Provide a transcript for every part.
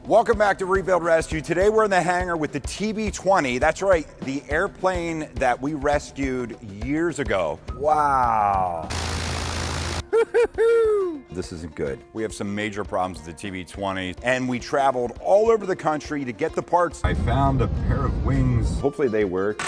Welcome back to Rebuild Rescue. Today we're in the hangar with the TB-20. That's right, the airplane that we rescued years ago. Wow. This isn't good. We have some major problems with the TB-20, and we traveled all over the country to get the parts. I found a pair of wings. Hopefully they work.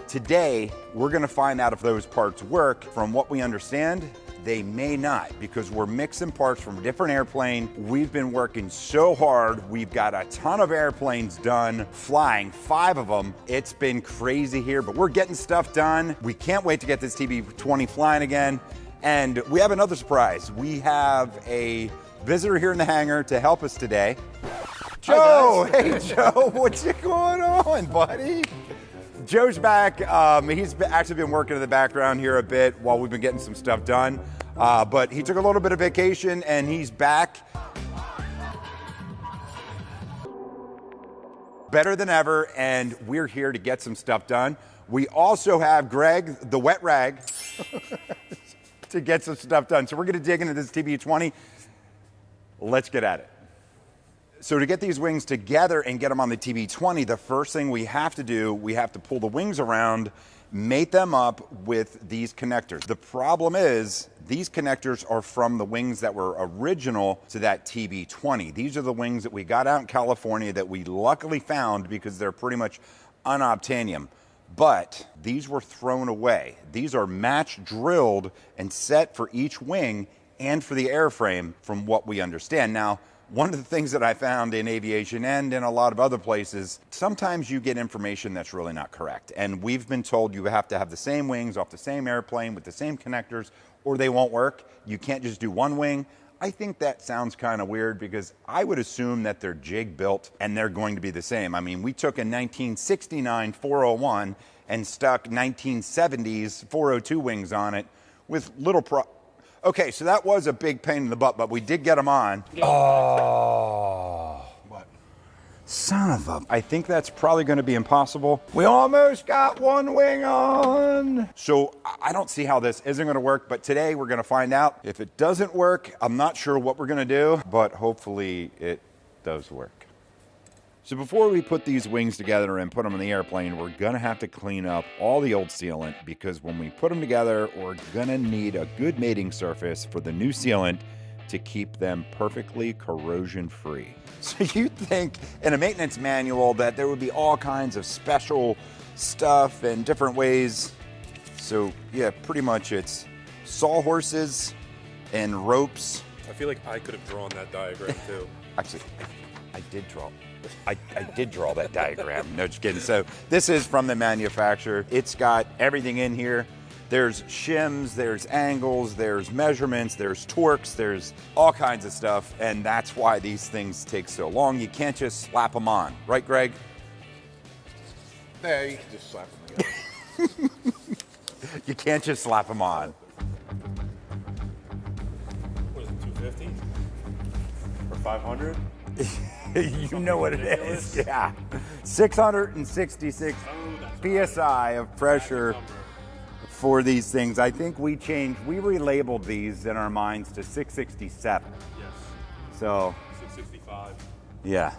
Today, we're gonna find out if those parts work. From what we understand, they may not, because we're mixing parts from a different airplane. We've been working so hard. We've got a ton of airplanes done, flying, 5 of them. It's been crazy here, but we're getting stuff done. We can't wait to get this TB-20 flying again. And we have another surprise. We have a visitor here in the hangar to help us today. Joe, hey Joe, what's going on, buddy? Joe's back. He's actually been working in the background here a bit while we've been getting some stuff done. But he took a little bit of vacation and he's back. Better than ever, and we're here to get some stuff done. We also have Greg, the wet rag, to get some stuff done. So we're gonna dig into this TB-20. Let's get at it. So to get these wings together and get them on the TB-20, the first thing we have to do, we have to pull the wings around, mate them up with these connectors. The problem is, these connectors are from the wings that were original to that TB-20. These are the wings that we got out in California that we luckily found because they're pretty much unobtainium. But these were thrown away. These are match drilled and set for each wing and for the airframe from what we understand. Now, one of the things that I found in aviation and in a lot of other places, sometimes you get information that's really not correct. And we've been told you have to have the same wings off the same airplane with the same connectors or they won't work. You can't just do one wing. I think that sounds kind of weird because I would assume that they're jig built and they're going to be the same. I mean, we took a 1969 401 and stuck 1970s 402 wings on it with little Okay, so that was a big pain in the butt, but we did get them on. Oh. What? Son of a... I think that's probably going to be impossible. We almost got one wing on. So I don't see how this isn't going to work, but today we're going to find out. If it doesn't work, I'm not sure what we're going to do, but hopefully it does work. So before we put these wings together and put them in the airplane, we're gonna have to clean up all the old sealant because when we put them together, we're gonna need a good mating surface for the new sealant to keep them perfectly corrosion free. So you'd think in a maintenance manual that there would be all kinds of special stuff and different ways. So yeah, pretty much it's sawhorses and ropes. I feel like I could have drawn that diagram too. Actually, I did draw that diagram. No, just kidding. So this is from the manufacturer. It's got everything in here. There's shims, there's angles, there's measurements, there's torques, there's all kinds of stuff. And that's why these things take so long. You can't just slap them on. Right, Greg? Yeah, you can just slap them together. You can't just slap them on. What is it, 250? Or 500? You know what it is, yeah. 666 PSI of pressure for these things. I think we relabeled these in our minds to 667. Yes. So. 665. Yeah.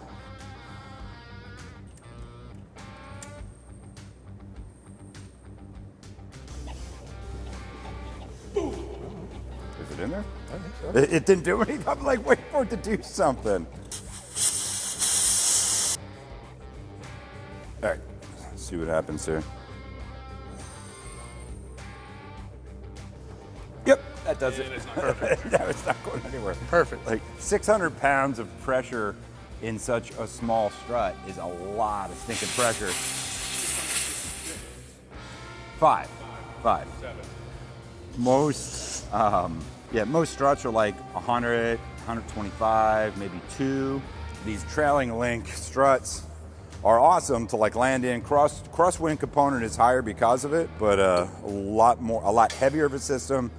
Is it in there? I think so. It didn't do anything. I'm like, wait for it to do something. All right, let's see what happens here. Yep, that does it. It's not perfect. No, it's not going anywhere. Perfect. Like 600 pounds of pressure in such a small strut is a lot of stinking pressure. 5. 7. Most, most struts are like 100, 125, maybe 2. These trailing link struts are awesome to like land in. Crosswind component is higher because of it, but a lot heavier of a system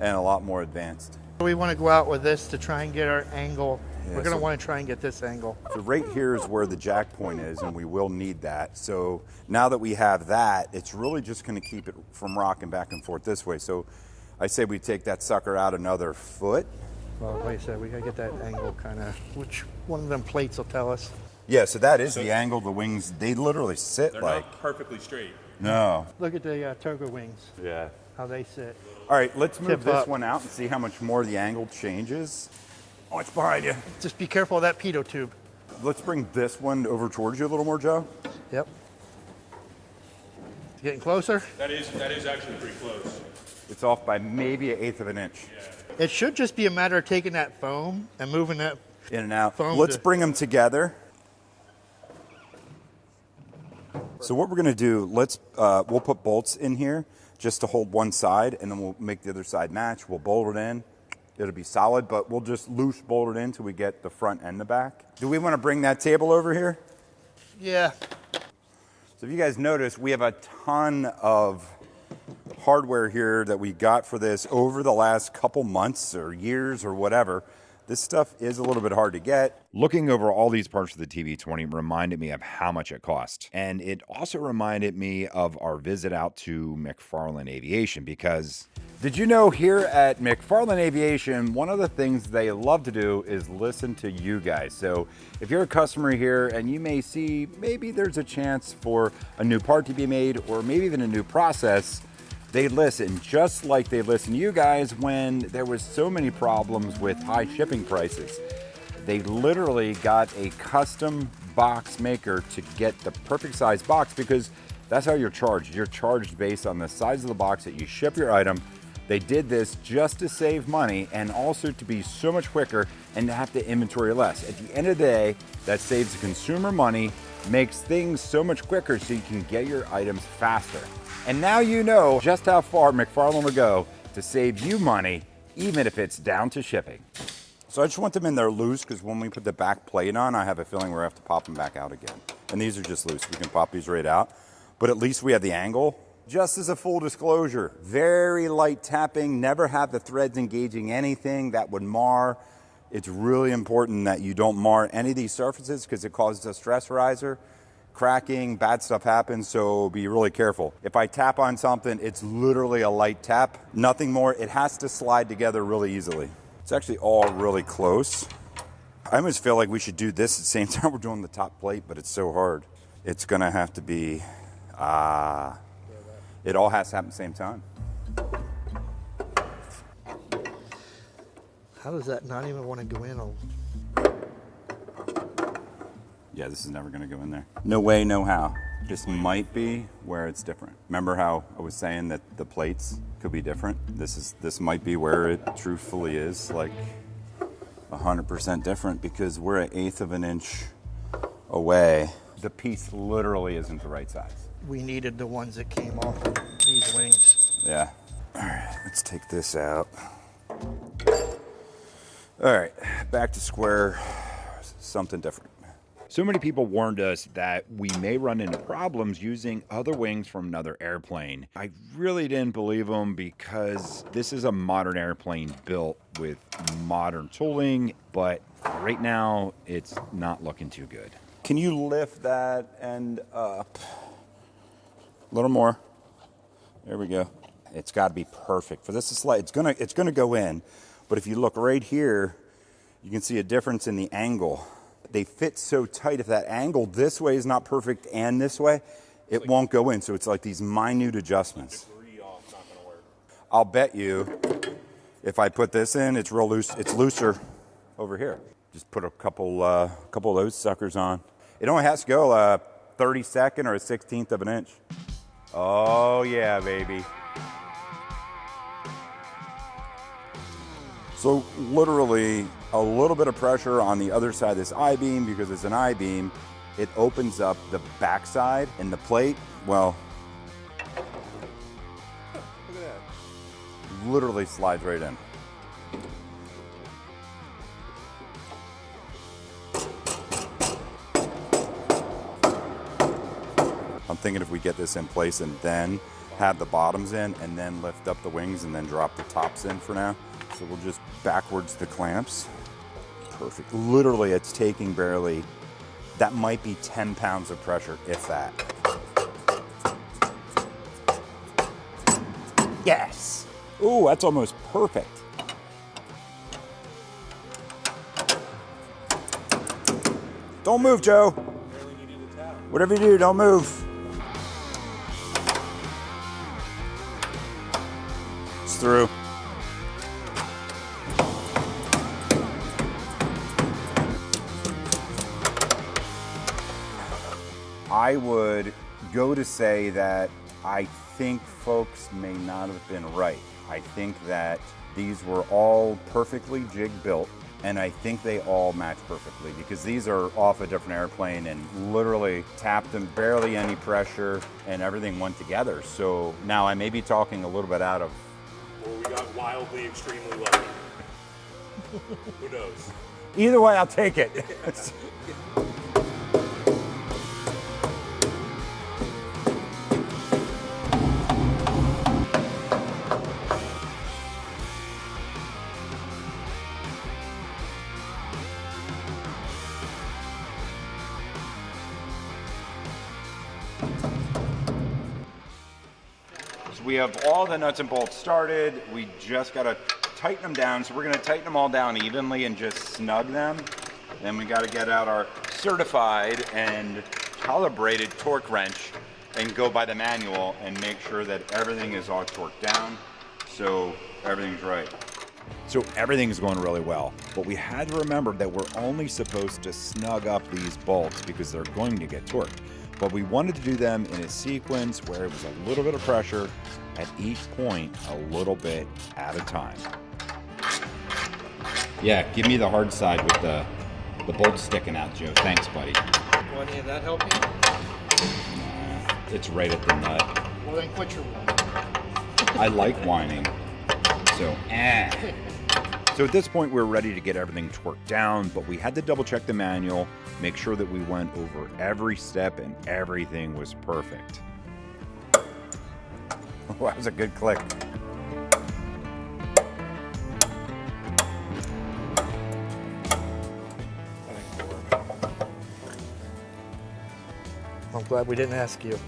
and a lot more advanced. We want to go out with this to try and get our angle. Yeah, We're going to so- want to try and get this angle. So right here is where the jack point is, and we will need that. So now that we have that, it's really just going to keep it from rocking back and forth this way. So I say we take that sucker out another foot. Well, like I said, we gotta get that angle kind of, which one of them plates will tell us. Yeah, so that is the angle the wings, they literally sit They're like. not perfectly straight. No. Look at the turbo wings, Yeah. how they sit. All right, let's move Tip this up. one out and see how much more the angle changes. Oh, it's behind you. Just be careful of that pitot tube. Let's bring this one over towards you a little more, Joe. Yep. Getting closer. That is actually pretty close. It's off by maybe 1/8 of an inch. It should just be a matter of taking that foam and moving that. In and out. Foam Let's to- bring them together. So what we're gonna do, we'll put bolts in here just to hold one side, and then we'll make the other side match. We'll bolt it in. It'll be solid, but we'll just loose bolt it in till we get the front and the back. Do we want to bring that table over here? Yeah. So if you guys notice, we have a ton of hardware here that we got for this over the last couple months or years or whatever. This stuff is a little bit hard to get. Looking over all these parts of the TV20 reminded me of how much it cost. And it also reminded me of our visit out to McFarlane Aviation, because did you know here at McFarlane Aviation, one of the things they love to do is listen to you guys. So if you're a customer here and you may see maybe there's a chance for a new part to be made or maybe even a new process, they listen, just like they listen to you guys when there was so many problems with high shipping prices. They literally got a custom box maker to get the perfect size box, because that's how you're charged. You're charged based on the size of the box that you ship your item. They did this just to save money and also to be so much quicker and to have to inventory less. At the end of the day, that saves the consumer money, makes things so much quicker so you can get your items faster. And now you know just how far McFarlane will go to save you money, even if it's down to shipping. So I just want them in there loose, because when we put the back plate on, I have a feeling we're gonna have to pop them back out again. And these are just loose, we can pop these right out. But at least we have the angle. Just as a full disclosure, very light tapping, never have the threads engaging anything that would mar. It's really important that you don't mar any of these surfaces, because it causes a stress riser. Cracking, bad stuff happens, so be really careful. If I tap on something, it's literally a light tap, nothing more. It has to slide together really easily. It's actually all really close. I almost feel like we should do this at the same time we're doing the top plate, but it's so hard. It's gonna have to be, it all has to happen at the same time. How does that not even want to go in? Yeah, this is never gonna go in there. No way, no how. This might be where it's different. Remember how I was saying that the plates could be different? This might be where it truthfully is like 100% different, because we're an 1/8 of an inch away. The piece literally isn't the right size. We needed the ones that came off of these wings. Yeah. All right, let's take this out. All right, back to square, something different. So many people warned us that we may run into problems using other wings from another airplane. I really didn't believe them, because this is a modern airplane built with modern tooling, but right now it's not looking too good. Can you lift that end up? A little more. There we go. It's got to be perfect for this to slide. It's gonna go in, but if you look right here, you can see a difference in the angle. They fit so tight. If that angle this way is not perfect and this way, it won't go in. So it's like these minute adjustments. Degree off, not gonna work. I'll bet you if I put this in, it's real loose. It's looser over here. Just put a couple of those suckers on. It only has to go a 32nd or a 16th of an inch. Oh yeah, baby. So literally a little bit of pressure on the other side of this I-beam, because it's an I-beam, it opens up the backside, and the plate, well, Look at that. literally slides right in. I'm thinking if we get this in place and then have the bottoms in and then lift up the wings and then drop the tops in for now. So we'll just backwards the clamps. Perfect. Literally, it's taking barely, that might be 10 pounds of pressure, if that. Yes. Ooh, that's almost perfect. Don't move, Joe. Barely needed a tap. Whatever you do, don't move. It's through. I would go to say that I think folks may not have been right. I think that these were all perfectly jig built, and I think they all match perfectly because these are off a different airplane and literally tapped them, barely any pressure, and everything went together. So now I may be talking a little bit out of... Or we got wildly, extremely lucky. Who knows? Either way, I'll take it. We have all the nuts and bolts started. We just got to tighten them down. So we're going to tighten them all down evenly and just snug them. Then we got to get out our certified and calibrated torque wrench and go by the manual and make sure that everything is all torqued down so everything's right. So everything's going really well, but we had to remember that we're only supposed to snug up these bolts because they're going to get torqued. But we wanted to do them in a sequence where it was a little bit of pressure at each point, a little bit at a time. Yeah, give me the hard side with the bolt sticking out, Joe. Thanks, buddy. Will any of that help you? It's right at the nut. Well, then quit your one. I like whining. So, So at this point, we're ready to get everything torqued down, but we had to double check the manual, make sure that we went over every step and everything was perfect. Oh, that was a good click. I'm glad we didn't ask you.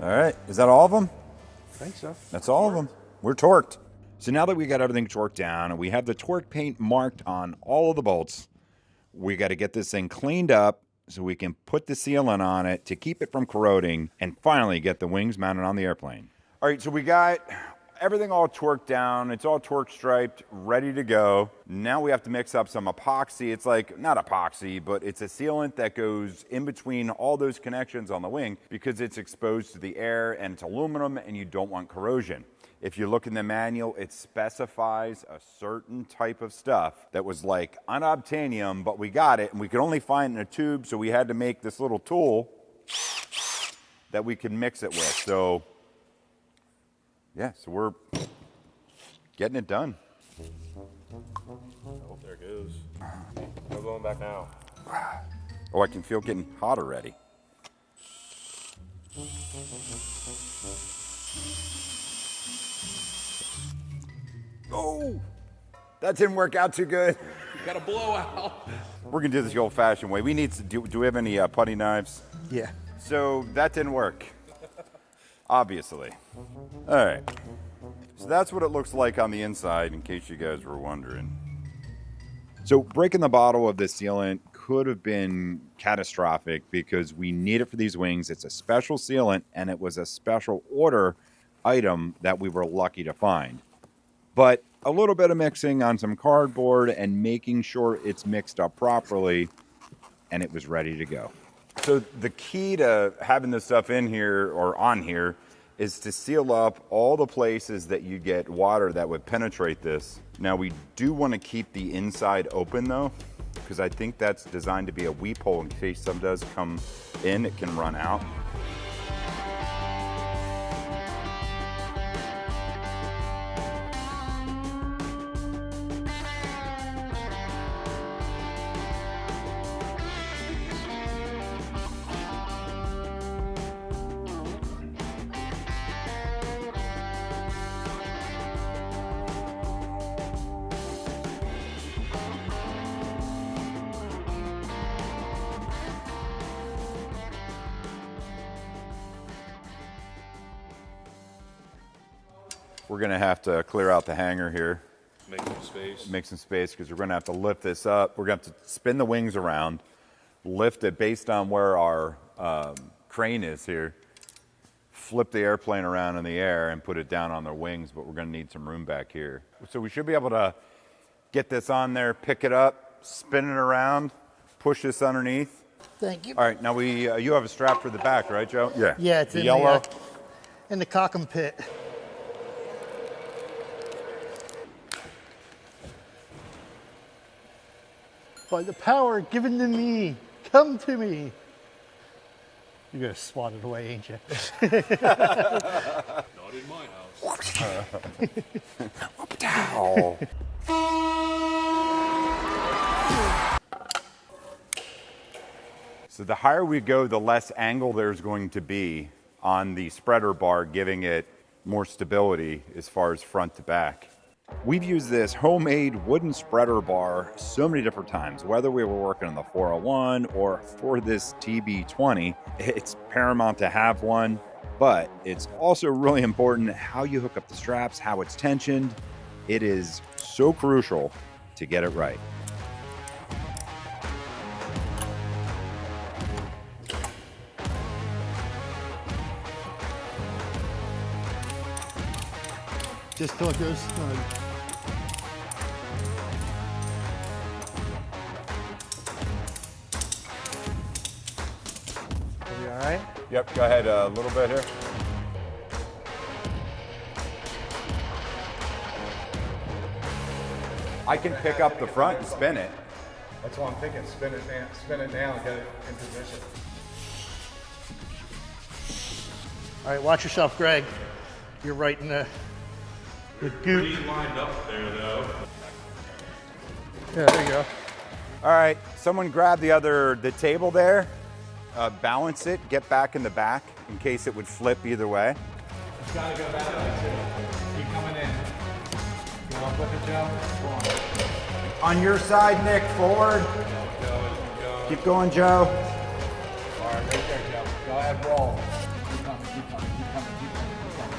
All right, is that all of them? I think so. That's all of them. We're torqued. So now that we got everything torqued down and we have the torque paint marked on all of the bolts, we got to get this thing cleaned up so we can put the sealant on it to keep it from corroding and finally get the wings mounted on the airplane. All right, so we got everything all torqued down. It's all torque striped, ready to go. Now we have to mix up some epoxy. It's like, not epoxy, but it's a sealant that goes in between all those connections on the wing because it's exposed to the air and it's aluminum and you don't want corrosion. If you look in the manual, it specifies a certain type of stuff that was like unobtainium, but we got it and we could only find it in a tube, so we had to make this little tool that we could mix it with. So yeah, so we're getting it done. Oh, there it goes. No going back now. Oh, I can feel it getting hot already. Oh, that didn't work out too good. Got a blowout. We're gonna do this the old-fashioned way. We need to do we have any putty knives? Yeah. So that didn't work, obviously. All right, so that's what it looks like on the inside, in case you guys were wondering. So breaking the bottle of this sealant could have been catastrophic because we need it for these wings. It's a special sealant, and it was a special order item that we were lucky to find. But a little bit of mixing on some cardboard and making sure it's mixed up properly, and it was ready to go. So the key to having this stuff in here or on here is to seal up all the places that you get water that would penetrate this. Now we do want to keep the inside open though, because I think that's designed to be a weep hole in case some does come in, it can run out. We're gonna have to clear out the hangar here. Make some space. Make some space because we're gonna have to lift this up. We're gonna have to spin the wings around, lift it based on where our crane is here, flip the airplane around in the air and put it down on their wings, but we're gonna need some room back here. So we should be able to get this on there, pick it up, spin it around, push this underneath. Thank you. All right, now you have a strap for the back, right, Joe? Yeah. Yeah, it's the in yellow. in the cockum pit. By the power given to me, come to me. You're gonna swat it away, ain't you? Not in my house. So the higher we go, the less angle there's going to be on the spreader bar, giving it more stability as far as front to back. We've used this homemade wooden spreader bar so many different times, whether we were working on the 401 or for this TB20. It's paramount to have one, but it's also really important how you hook up the straps, how it's tensioned. It is so crucial to get it right. Just till it goes snug. Are we all right? Yep, go ahead a little bit here. I can pick up the front and spin it. That's what I'm thinking. Spin it now and get it in position. All right, watch yourself, Greg. You're right in the goop. Pretty lined up there, though. Yeah, there you go. All right, someone grab the table there, balance it, get back in the back in case it would flip either way. It's got to go that way too. Keep coming in. You want to flip it, Joe? Go on. On your side, Nick, forward. Keep going, Joe. All right, right there, Joe. Go ahead, roll. Keep coming, keep coming, keep coming, keep coming, keep coming.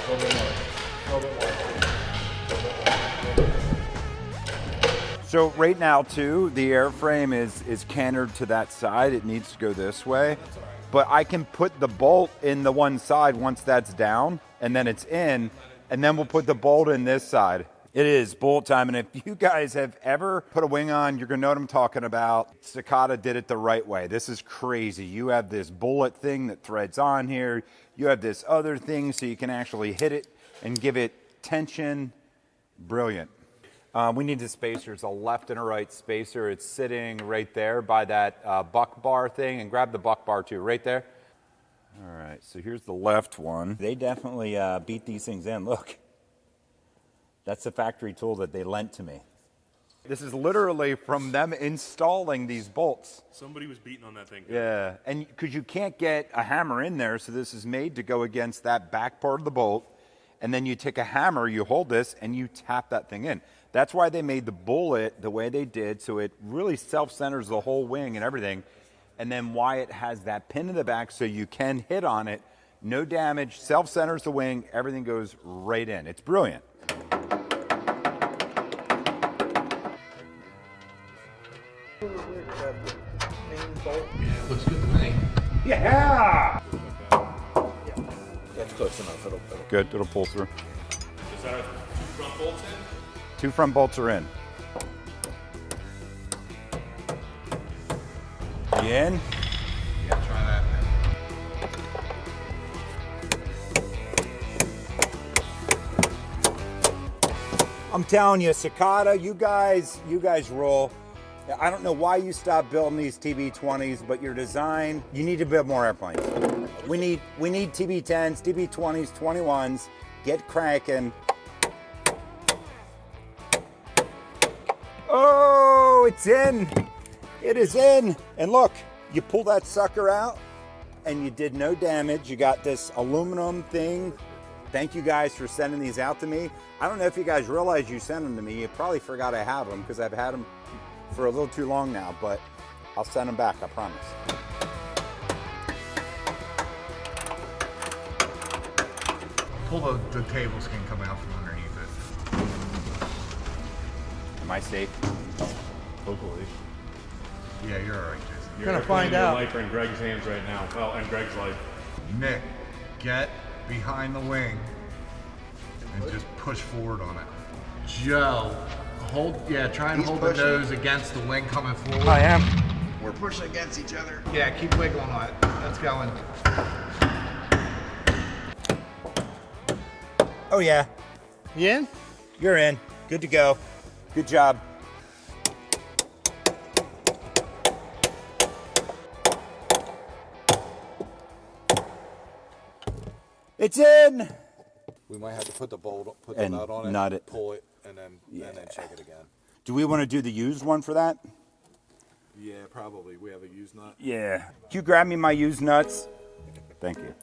A little bit more. A little bit more. So right now, too, the airframe is cantered to that side. It needs to go this way. But I can put the bolt in the one side once that's down, and then it's in, and then we'll put the bolt in this side. It is bolt time, and if you guys have ever put a wing on, you're gonna know what I'm talking about. Cicada did it the right way. This is crazy. You have this bullet thing that threads on here. You have this other thing so you can actually hit it and give it tension. Brilliant. We need the spacers, a left and a right spacer. It's sitting right there by that buck bar thing, and grab the buck bar too, right there. All right, so here's the left one. They definitely beat these things in. Look, that's the factory tool that they lent to me. This is literally from them installing these bolts. Somebody was beating on that thing. Yeah, and because you can't get a hammer in there, so this is made to go against that back part of the bolt, and then you take a hammer, you hold this, and you tap that thing in. That's why they made the bullet the way they did, so it really self-centers the whole wing and everything, and then why it has that pin in the back so you can hit on it, no damage, self-centers the wing, everything goes right in. It's brilliant. Looks good to me. Yeah! That's close enough. It'll Good, it'll pull through. Is that two front bolts in? 2 front bolts are in. You in? Yeah, try that. I'm telling you, Cicada, you guys roll. I don't know why you stopped building these TB20s, but your design, you need to build more airplanes. We need TB10s, TB20s, 21s. Get cranking. Oh, it's in. It is in. And look, you pull that sucker out and you did no damage. You got this aluminum thing. Thank you guys for sending these out to me. I don't know if you guys realize you sent them to me. You probably forgot I have them because I've had them for a little too long now, but I'll send them back, I promise. Pull the table skin coming out from underneath it. Am I safe? Hopefully. Yeah, you're all right, Jason. You're Gonna putting find your out. life are in Greg's hands right now. Well, and Greg's life. Nick, get behind the wing and just push forward on it. Joe, try and hold the nose against the wing coming forward. I am. We're pushing against each other. Yeah, keep wiggling on it. That's going. Oh yeah, You in? you're in. Good to go. Good job. It's in. We might have to put the bolt, put And the nut on it, nut it. pull it, and then check it again. Do we want to do the used one for that? Yeah, probably. We have a used nut. Yeah. Can you grab me my used nuts? Thank you.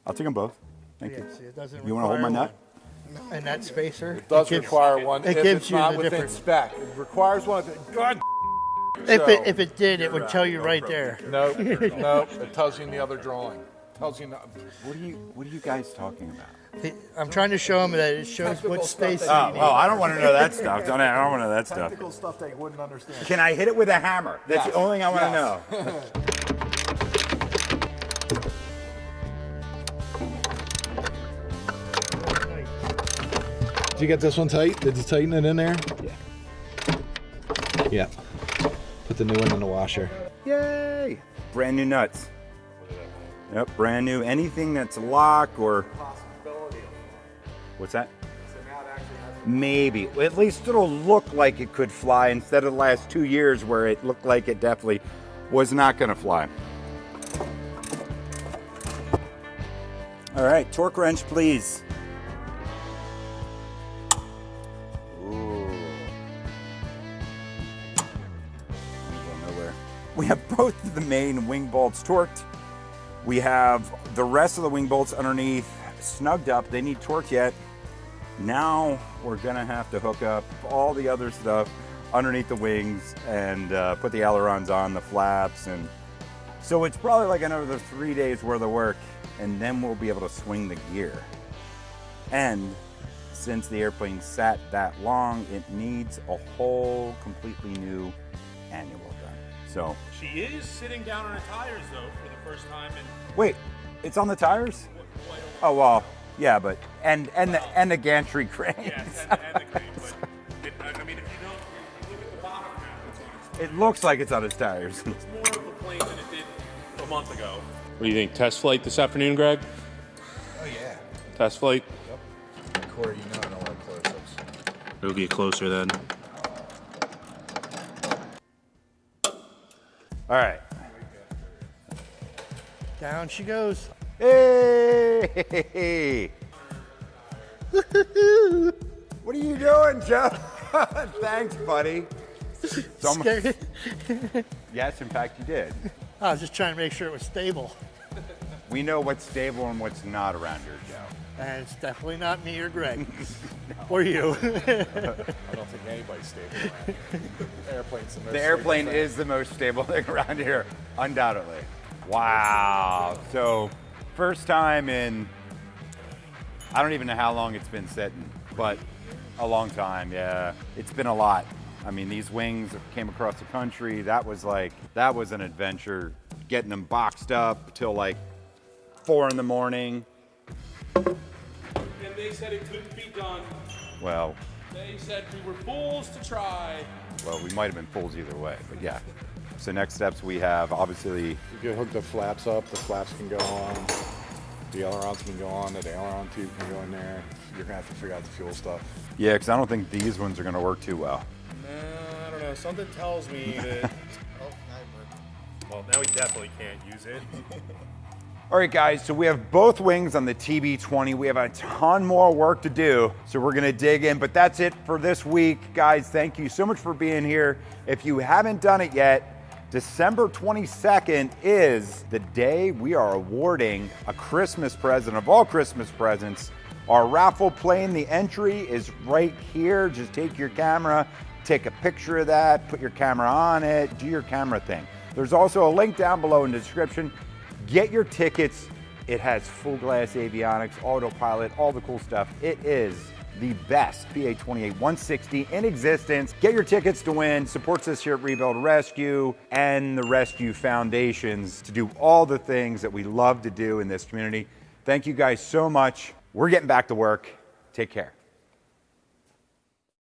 I'll take them both. Thank you. See, it doesn't You want to hold my require nut? one. And that spacer. It does gives- require one it if gives it's you not the within different- spec. It requires one. God. If it did, it would tell you right there. Nope. Nope. It tells you in the other drawing. Tells you not. What are you guys talking about? I'm trying to show him that it shows Technical what stuff spacer that you you need. I don't want to know that stuff. I don't want to know that stuff. Technical stuff they wouldn't understand. Can I hit it with a hammer? That's the only thing I want to know. Did you get this one tight? Did you tighten it in there? Yeah. Yeah. Put the new one in the washer. Yay! Brand new nuts. Yep, brand new. Anything that's lock or what's that? Maybe. At least it'll look like it could fly instead of the last 2 years where it looked like it definitely was not going to fly. All right, torque wrench, please. Ooh. Go nowhere. We have both of the main wing bolts torqued. We have the rest of the wing bolts underneath snugged up. They need torqued yet. Now we're gonna have to hook up all the other stuff underneath the wings and put the ailerons on, the flaps, and so it's probably like another 3 days worth of work, and then we'll be able to swing the gear. And since the airplane sat that long, it needs a whole completely new annual done. So She is sitting down on her tires though for the first time in wait, it's on the tires? quite a while. Oh well, yeah, but and the gantry crane. Yes, and the crane, but I mean, if you don't look at the bottom now, it's on its It looks like it's on its tires. It's more of a plane than it did a month ago. What do you think? Test flight this afternoon, Greg? Oh yeah. Test flight? Corey, you know I don't like close-ups. It'll get closer then. All right. Down she goes. Hey! What are you doing, Joe? Thanks, buddy. It's almost- Scary. yes, in fact, you did. I was just trying to make sure it was stable. We know what's stable and what's not around here, Joe. And it's definitely not me or Greg. Or you. I don't think anybody's stable around here. Airplane's the most The airplane stable thing. is the most stable thing around here, undoubtedly. Wow. So, first time in, I don't even know how long it's been sitting, but a long time, yeah. It's been a lot. I mean, these wings came across the country. That was an adventure, getting them boxed up till like 4 in the morning. And they said it couldn't be done. Well, They said we were fools to try. we might have been fools either way, but yeah. So next steps we have, obviously, You can hook the flaps up. The flaps can go on. The ailerons can go on. The aileron tube can go in there. You're gonna have to figure out the fuel stuff. yeah, because I don't think these ones are going to work too well. I don't know. Something tells me that. Well, now we definitely can't use it. All right, guys, so we have both wings on the TB20. We have a ton more work to do, so we're gonna dig in, but that's it for this week. Guys, thank you so much for being here. If you haven't done it yet, December 22nd is the day we are awarding a Christmas present of all Christmas presents. Our raffle plane, the entry is right here. Just take your camera, take a picture of that, put your camera on it, do your camera thing. There's also a link down below in the description. Get your tickets. It has full glass avionics, autopilot, all the cool stuff. It is the best PA-28 160 in existence. Get your tickets to win. Supports us here at Rebuild Rescue and the Rescue Foundations to do all the things that we love to do in this community. Thank you guys so much. We're getting back to work. Take care.